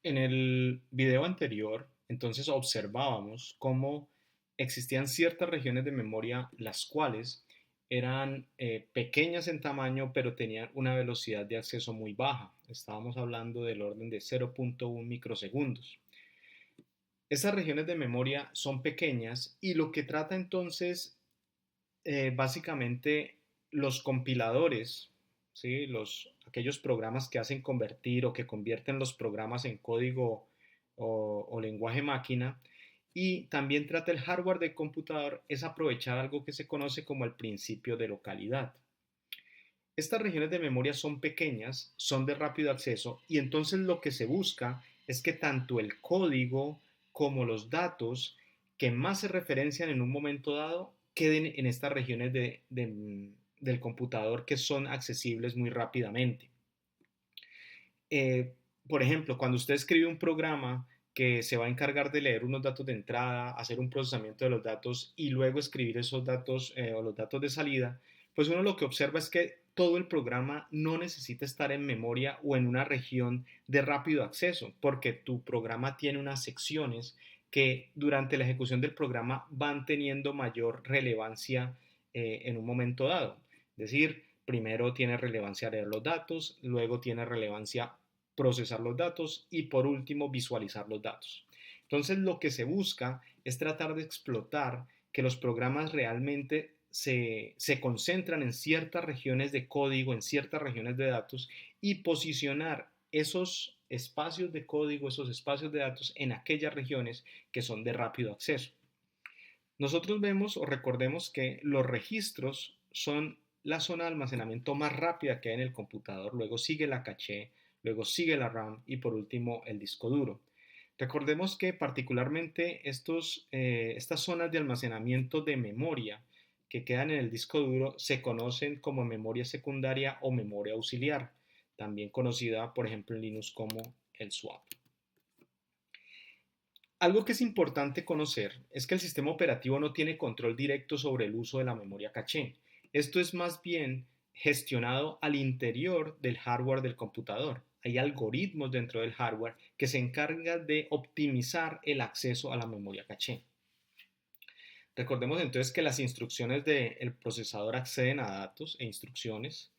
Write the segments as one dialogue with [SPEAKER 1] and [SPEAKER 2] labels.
[SPEAKER 1] En el video anterior, entonces observábamos cómo existían ciertas regiones de memoria las cuales eran pequeñas en tamaño, pero tenían una velocidad de acceso muy baja. Estábamos hablando del orden de 0.1 microsegundos. Estas regiones de memoria son pequeñas y lo que trata entonces básicamente los compiladores, ¿sí? Aquellos programas que hacen convertir o que convierten los programas en código o lenguaje máquina, y también trata el hardware del computador, es aprovechar algo que se conoce como el principio de localidad. Estas regiones de memoria son pequeñas, son de rápido acceso y entonces lo que se busca es que tanto el código como los datos que más se referencian en un momento dado queden en estas regiones del computador que son accesibles muy rápidamente. Eh, por ejemplo, cuando usted escribe un programa que se va a encargar de leer unos datos de entrada, hacer un procesamiento de los datos y luego escribir esos datos o los datos de salida, pues uno lo que observa es que todo el programa no necesita estar en memoria o en una región de rápido acceso, porque tu programa tiene unas secciones que durante la ejecución del programa van teniendo mayor relevancia en un momento dado. Es decir, primero tiene relevancia leer los datos, luego tiene relevancia procesar los datos y por último visualizar los datos. Entonces lo que se busca es tratar de explotar que los programas realmente se concentran en ciertas regiones de código, en ciertas regiones de datos y posicionar esos espacios de código, esos espacios de datos en aquellas regiones que son de rápido acceso. Nosotros vemos o recordemos que los registros son la zona de almacenamiento más rápida que hay en el computador, luego sigue la caché, luego sigue la RAM y por último el disco duro. Recordemos que particularmente estas zonas de almacenamiento de memoria que quedan en el disco duro se conocen como memoria secundaria o memoria auxiliar, también conocida por ejemplo en Linux como el swap. Algo que es importante conocer es que el sistema operativo no tiene control directo sobre el uso de la memoria caché. Esto es más bien gestionado al interior del hardware del computador. Hay algoritmos dentro del hardware que se encargan de optimizar el acceso a la memoria caché. Recordemos entonces que las instrucciones del procesador acceden a datos e instrucciones.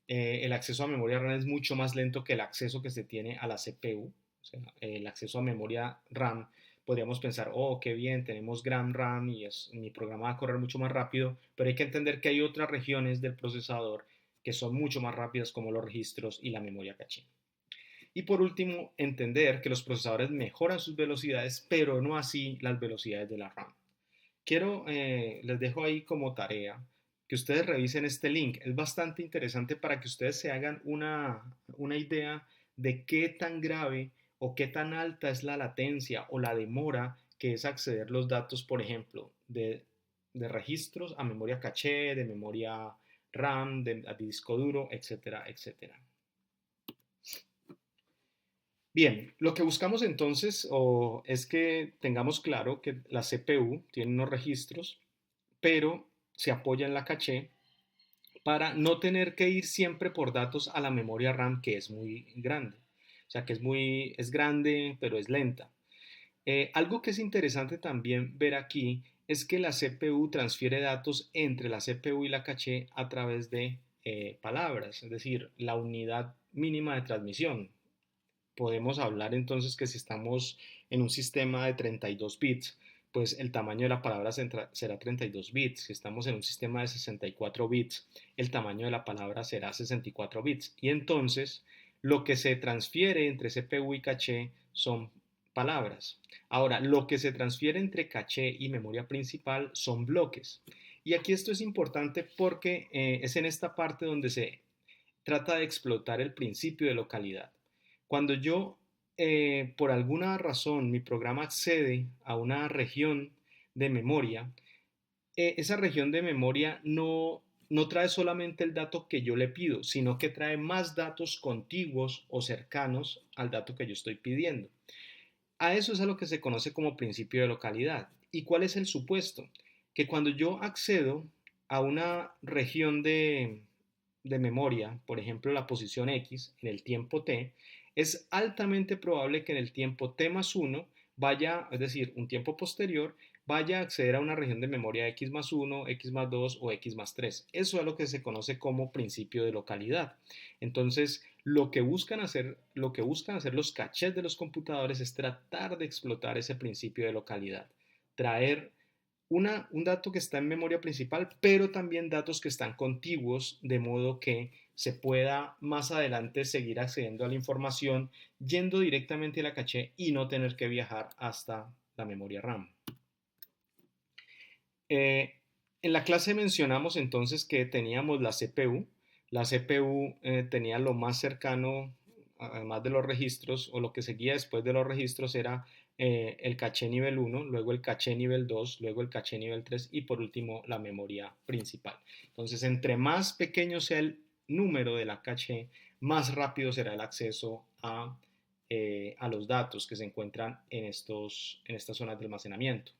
[SPEAKER 1] El acceso a memoria RAM es mucho más lento que el acceso que se tiene a la CPU. O sea, el acceso a memoria RAM, podríamos pensar, oh, qué bien, tenemos gran RAM y mi programa va a correr mucho más rápido, pero hay que entender que hay otras regiones del procesador que son mucho más rápidas como los registros y la memoria caché. Y por último, entender que los procesadores mejoran sus velocidades, pero no así las velocidades de la RAM. Les dejo ahí como tarea que ustedes revisen este link. Es bastante interesante para que ustedes se hagan una idea de qué tan grave o qué tan alta es la latencia o la demora que es acceder los datos, por ejemplo, de registros a memoria caché, de memoria RAM, a disco duro, etcétera, etcétera. Bien, lo que buscamos entonces es que tengamos claro que la CPU tiene unos registros, pero se apoya en la caché para no tener que ir siempre por datos a la memoria RAM que es muy grande. O sea, que es grande, pero es lenta. Algo que es interesante también ver aquí es que la CPU transfiere datos entre la CPU y la caché a través de palabras, es decir, la unidad mínima de transmisión. Podemos hablar entonces que si estamos en un sistema de 32 bits, pues el tamaño de la palabra será 32 bits. Si estamos en un sistema de 64 bits, el tamaño de la palabra será 64 bits. Y entonces lo que se transfiere entre CPU y caché son palabras. Ahora, lo que se transfiere entre caché y memoria principal son bloques. Y aquí esto es importante porque es en esta parte donde se trata de explotar el principio de localidad. Cuando yo, por alguna razón, mi programa accede a una región de memoria, esa región de memoria no trae solamente el dato que yo le pido, sino que trae más datos contiguos o cercanos al dato que yo estoy pidiendo. A eso es a lo que se conoce como principio de localidad. ¿Y cuál es el supuesto? Que cuando yo accedo a una región de memoria, por ejemplo la posición X en el tiempo t, es altamente probable que en el tiempo t más 1 vaya, es decir, un tiempo posterior, vaya a acceder a una región de memoria x más 1, x más 2 o x más 3. Eso es lo que se conoce como principio de localidad. Entonces, lo que buscan hacer los cachés de los computadores es tratar de explotar ese principio de localidad, traer un dato que está en memoria principal, pero también datos que están contiguos, de modo que se pueda más adelante seguir accediendo a la información yendo directamente a la caché y no tener que viajar hasta la memoria RAM. Eh, en la clase mencionamos entonces que teníamos la CPU. La CPU tenía lo más cercano, además de los registros, o lo que seguía después de los registros era el caché nivel 1, luego el caché nivel 2, luego el caché nivel 3 y por último la memoria principal. Entonces, entre más pequeño sea el número de la caché, más rápido será el acceso a los datos que se encuentran en estas zonas de almacenamiento.